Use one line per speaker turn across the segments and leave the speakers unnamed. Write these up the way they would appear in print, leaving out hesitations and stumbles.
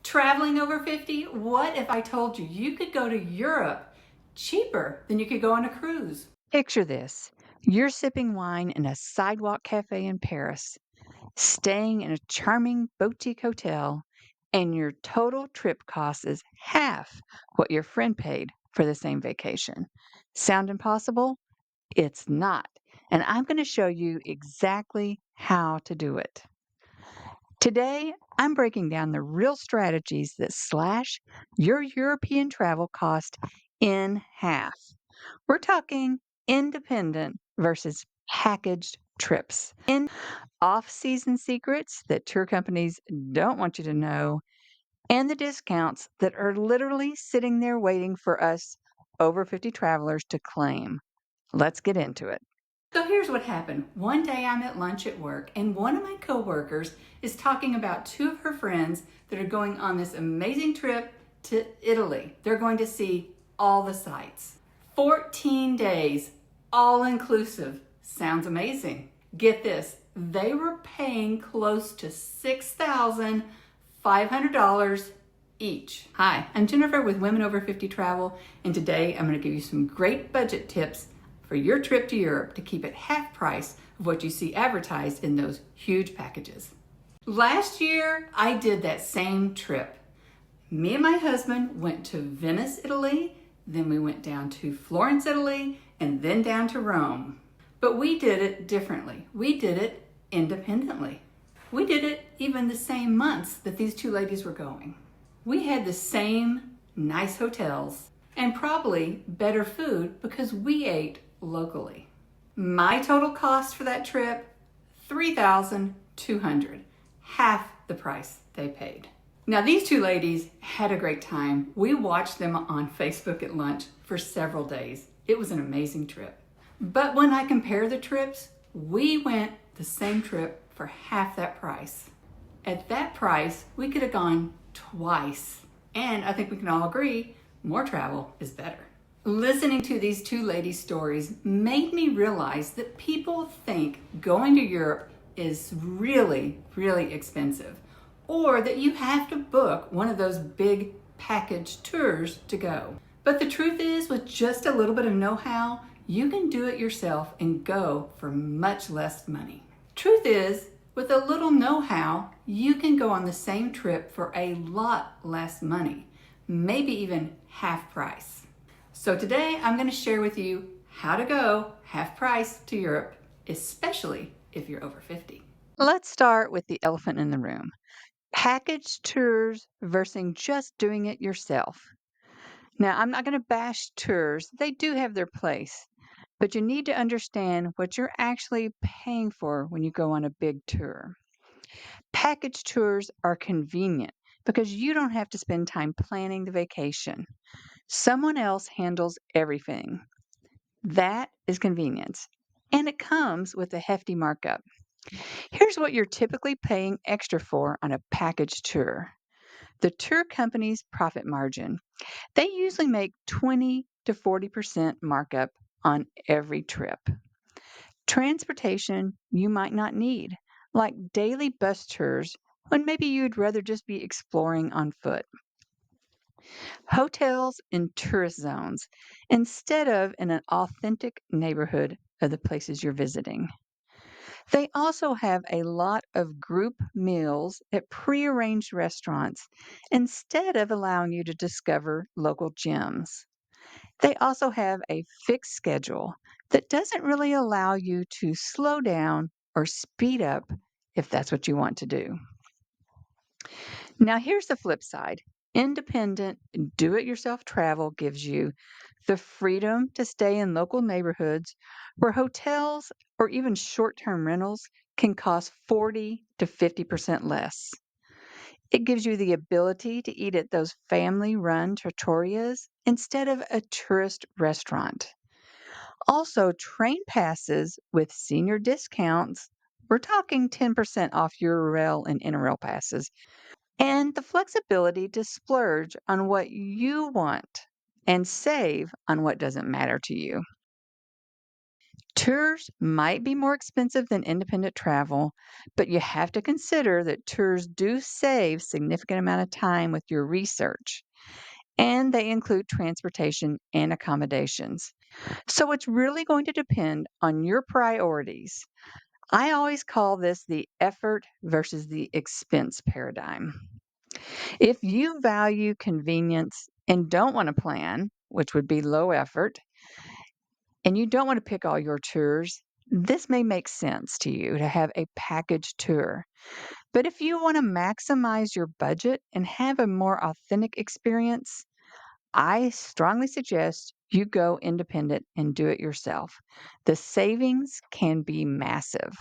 Traveling over 50? What if I told you you could go to Europe cheaper than you could go on a cruise?
Picture this. You're sipping wine in a sidewalk cafe in Paris, staying in a charming boutique hotel, and your total trip cost is half what your friend paid for the same vacation. Sound impossible? It's not. And I'm going to show you exactly how to do it. Today, I'm breaking down the real strategies that slash your European travel cost in half. We're talking independent versus packaged trips. In off-season secrets that tour companies don't want you to know, and the discounts that are literally sitting there waiting for us over 50 travelers to claim. Let's get into it.
So here's what happened. One day I'm at lunch at work, and one of my coworkers is talking about two of her friends that are going on this amazing trip to Italy. They're going to see all the sights. 14 days, all inclusive. Sounds amazing. Get this, they were paying close to $6,500 each. Hi, I'm Jennifer with Women Over 50 Travel, and today I'm going to give you some great budget tips for your trip to Europe to keep it half price of what you see advertised in those huge packages. Last year, I did that same trip. Me and my husband went to Venice, Italy, then we went down to Florence, Italy, and then down to Rome. But we did it differently. We did it independently. We did it even the same months that these two ladies were going. We had the same nice hotels and probably better food because we ate locally. My total cost for that trip, $3,200, half the price they paid. Now these two ladies had a great time. We watched them on Facebook at lunch for several days. It was an amazing trip. But when I compare the trips, we went the same trip for half that price. At that price, we could have gone twice. And I think we can all agree, more travel is better. Listening to these two ladies' stories made me realize that people think going to Europe is really, really expensive, or that you have to book one of those big package tours to go. But the truth is, with just a little bit of know-how, you can do it yourself and go for much less money. Truth is, with a little know-how, you can go on the same trip for a lot less money, maybe even half price. So today I'm going to share with you how to go half price to Europe, especially if you're over 50.
Let's start with the elephant in the room. Packaged tours versus just doing it yourself. Now, I'm not going to bash tours. They do have their place, but you need to understand what you're actually paying for when you go on a big tour. Package tours are convenient because you don't have to spend time planning the vacation. Someone else handles everything. That is convenience. And it comes with a hefty markup. Here's what you're typically paying extra for on a package tour. The tour company's profit margin. They usually make 20 to 40% markup on every trip. Transportation you might not need, like daily bus tours when maybe you'd rather just be exploring on foot. Hotels in tourist zones instead of in an authentic neighborhood of the places you're visiting. They also have a lot of group meals at prearranged restaurants instead of allowing you to discover local gems. They also have a fixed schedule that doesn't really allow you to slow down or speed up if that's what you want to do. Now, here's the flip side. Independent, do it yourself travel gives you the freedom to stay in local neighborhoods where hotels or even short term rentals can cost 40 to 50% less. It gives you the ability to eat at those family run trattorias instead of a tourist restaurant. Also, train passes with senior discounts. We're talking 10% off your rail and interrail passes and the flexibility to splurge on what you want and save on what doesn't matter to you. Tours might be more expensive than independent travel, but you have to consider that tours do save significant amount of time with your research, and they include transportation and accommodations. So it's really going to depend on your priorities. I always call this the effort versus the expense paradigm. If you value convenience and don't want to plan, which would be low effort, and you don't want to pick all your tours, this may make sense to you to have a package tour. But if you want to maximize your budget and have a more authentic experience, I strongly suggest you go independent and do it yourself. The savings can be massive.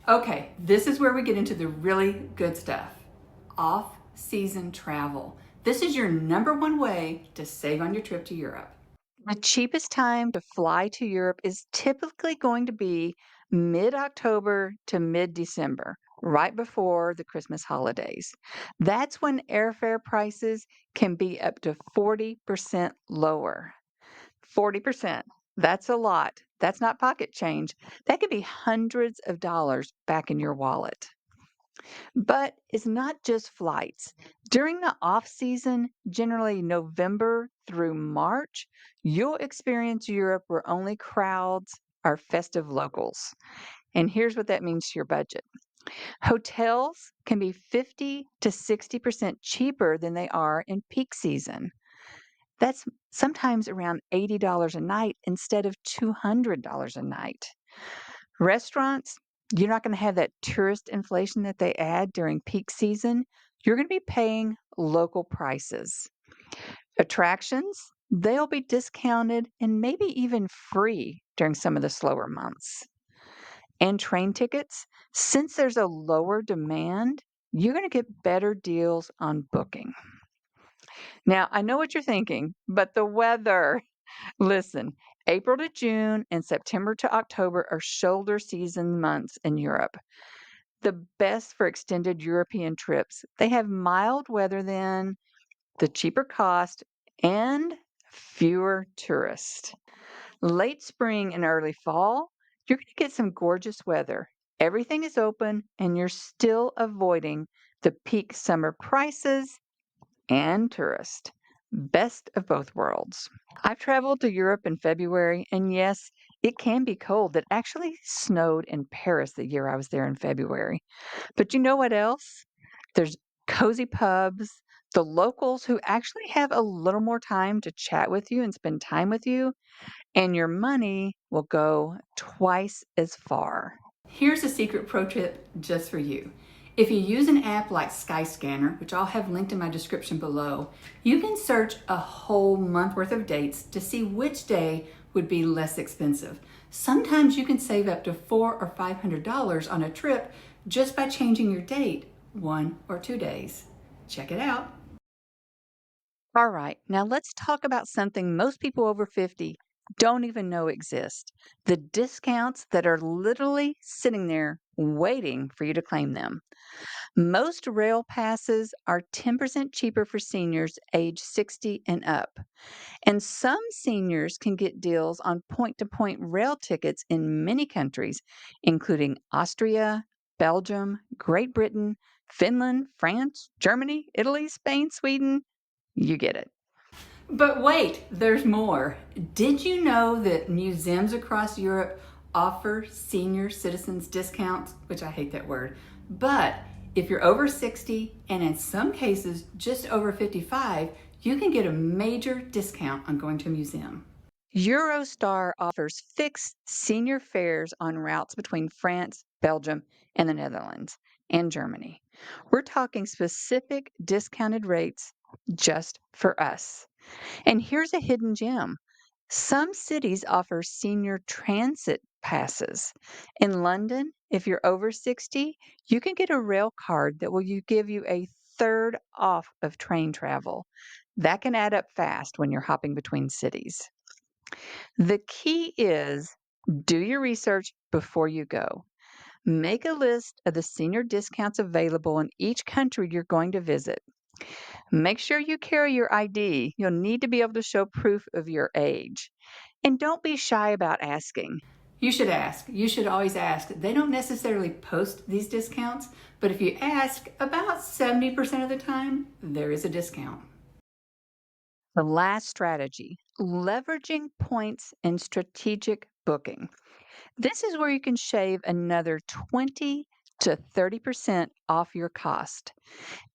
Okay, this is where we get into the really good stuff. Off-season travel. This is your number one way to save on your trip to Europe.
The cheapest time to fly to Europe is typically going to be mid October to mid December, right before the Christmas holidays. That's when airfare prices can be up to 40% lower. 40%. That's a lot. That's not pocket change. That could be hundreds of dollars back in your wallet. But it's not just flights. During the off season, generally November through March, you'll experience Europe where only crowds are festive locals. And here's what that means to your budget. Hotels can be 50 to 60% cheaper than they are in peak season. That's sometimes around $80 a night instead of $200 a night. Restaurants, you're not going to have that tourist inflation that they add during peak season. You're going to be paying local prices. Attractions, they'll be discounted and maybe even free during some of the slower months. And train tickets, since there's a lower demand, you're going to get better deals on booking. Now, I know what you're thinking, but the weather. Listen, April to June and September to October are shoulder season months in Europe. The best for extended European trips. They have mild weather then, the cheaper cost, and fewer tourists. Late spring and early fall, you're going to get some gorgeous weather. Everything is open and you're still avoiding the peak summer prices and tourists. Best of both worlds. I've traveled to Europe in February, and yes, it can be cold. It actually snowed in Paris the year I was there in February. But you know what else? There's cozy pubs, the locals who actually have a little more time to chat with you and spend time with you, and your money will go twice as far.
Here's a secret pro tip just for you. If you use an app like Skyscanner, which I'll have linked in my description below, you can search a whole month worth of dates to see which day would be less expensive. Sometimes you can save up to $400 or $500 on a trip just by changing your date 1 or 2 days. Check it out.
All right, now let's talk about something most people over 50 don't even know exist, the discounts that are literally sitting there waiting for you to claim them. Most rail passes are 10% cheaper for seniors age 60 and up. And some seniors can get deals on point to point rail tickets in many countries, including Austria, Belgium, Great Britain, Finland, France, Germany, Italy, Spain, Sweden. You get it.
But wait, there's more. Did you know that museums across Europe offer senior citizens discounts? Which I hate that word. But if you're over 60 and in some cases just over 55, you can get a major discount on going to a museum.
Eurostar offers fixed senior fares on routes between France, Belgium, and the Netherlands, and Germany. We're talking specific discounted rates just for us. And here's a hidden gem. Some cities offer senior transit passes. In London, if you're over 60, you can get a rail card that will give you a third off of train travel. That can add up fast when you're hopping between cities. The key is do your research before you go. Make a list of the senior discounts available in each country you're going to visit. Make sure you carry your ID. You'll need to be able to show proof of your age. And don't be shy about asking.
You should ask. You should always ask. They don't necessarily post these discounts, but if you ask, about 70% of the time, there is a discount.
The last strategy, leveraging points in strategic booking. This is where you can shave another 20 to 30% off your cost.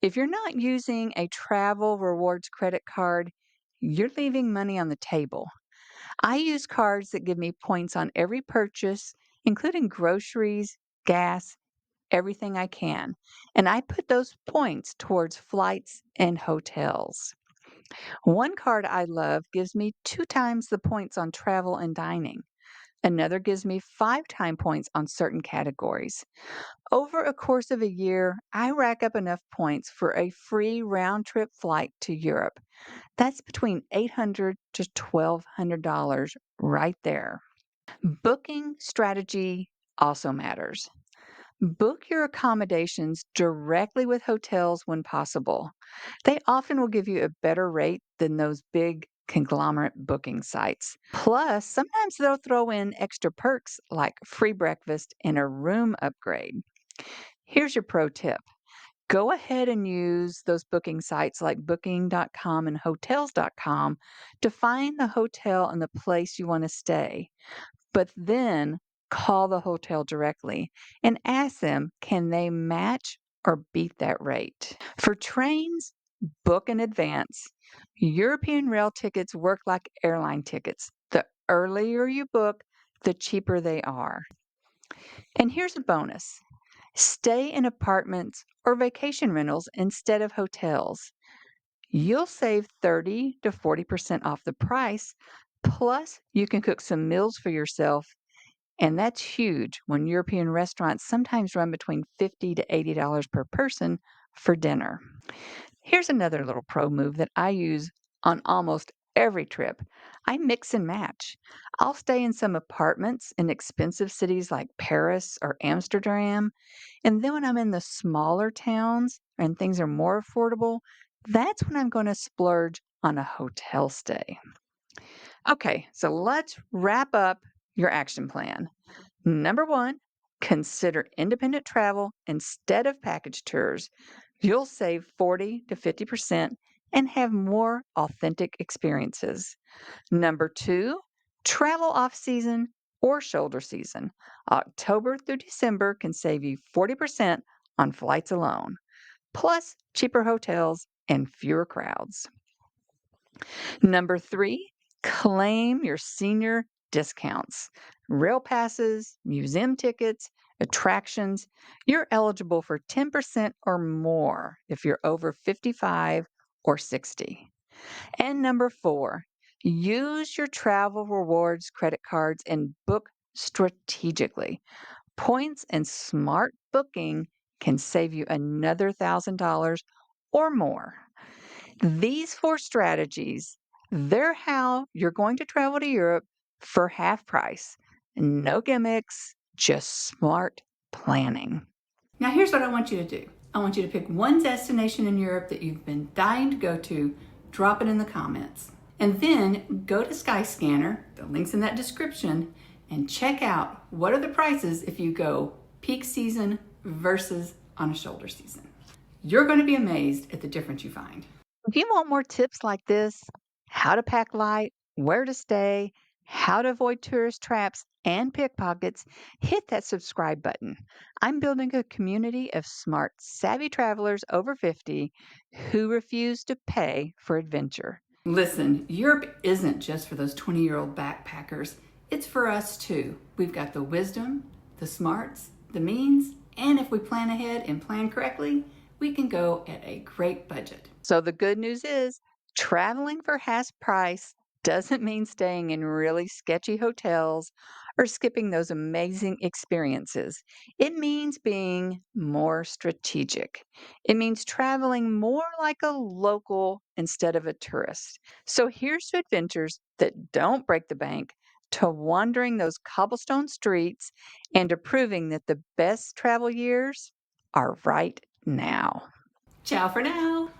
If you're not using a travel rewards credit card, you're leaving money on the table. I use cards that give me points on every purchase, including groceries, gas, everything I can. And I put those points towards flights and hotels. One card I love gives me 2 times the points on travel and dining. Another gives me 5 time points on certain categories. Over a course of a year, I rack up enough points for a free round trip flight to Europe. That's between $800 to $1,200 right there. Booking strategy also matters. Book your accommodations directly with hotels when possible. They often will give you a better rate than those big conglomerate booking sites. Plus, sometimes they'll throw in extra perks like free breakfast and a room upgrade. Here's your pro tip. Go ahead and use those booking sites like booking.com and hotels.com to find the hotel and the place you want to stay. But then call the hotel directly and ask them, can they match or beat that rate? For trains, book in advance. European rail tickets work like airline tickets. The earlier you book, the cheaper they are. And here's a bonus. Stay in apartments or vacation rentals instead of hotels. You'll save 30 to 40% off the price. Plus, you can cook some meals for yourself. And that's huge when European restaurants sometimes run between $50 to $80 per person for dinner. Here's another little pro move that I use on almost every trip. I mix and match. I'll stay in some apartments in expensive cities like Paris or Amsterdam. And then when I'm in the smaller towns and things are more affordable, that's when I'm going to splurge on a hotel stay. Okay, so let's wrap up your action plan. Number one, consider independent travel instead of package tours. You'll save 40 to 50% and have more authentic experiences. Number two, travel off season or shoulder season. October through December can save you 40% on flights alone, plus cheaper hotels and fewer crowds. Number three, claim your senior discounts. Rail passes, museum tickets, attractions. You're eligible for 10% or more if you're over 55 or 60. And number four, use your travel rewards credit cards and book strategically. Points and smart booking can save you another $1,000 or more. These four strategies, they're how you're going to travel to Europe for half price. No gimmicks, just smart planning.
Now, here's what I want you to do. I want you to pick one destination in Europe that you've been dying to go to, drop it in the comments. And then go to Skyscanner, the link's in that description, and check out what are the prices if you go peak season versus on a shoulder season. You're going to be amazed at the difference you find.
If you want more tips like this, how to pack light, where to stay, how to avoid tourist traps and pickpockets, hit that subscribe button. I'm building a community of smart, savvy travelers over 50 who refuse to pay for adventure.
Listen, Europe isn't just for those 20-year-old backpackers. It's for us too. We've got the wisdom, the smarts, the means, and if we plan ahead and plan correctly, we can go at a great budget.
So the good news is traveling for half price doesn't mean staying in really sketchy hotels or skipping those amazing experiences. It means being more strategic. It means traveling more like a local instead of a tourist. So here's to adventures that don't break the bank, to wandering those cobblestone streets, and to proving that the best travel years are right now.
Ciao for now.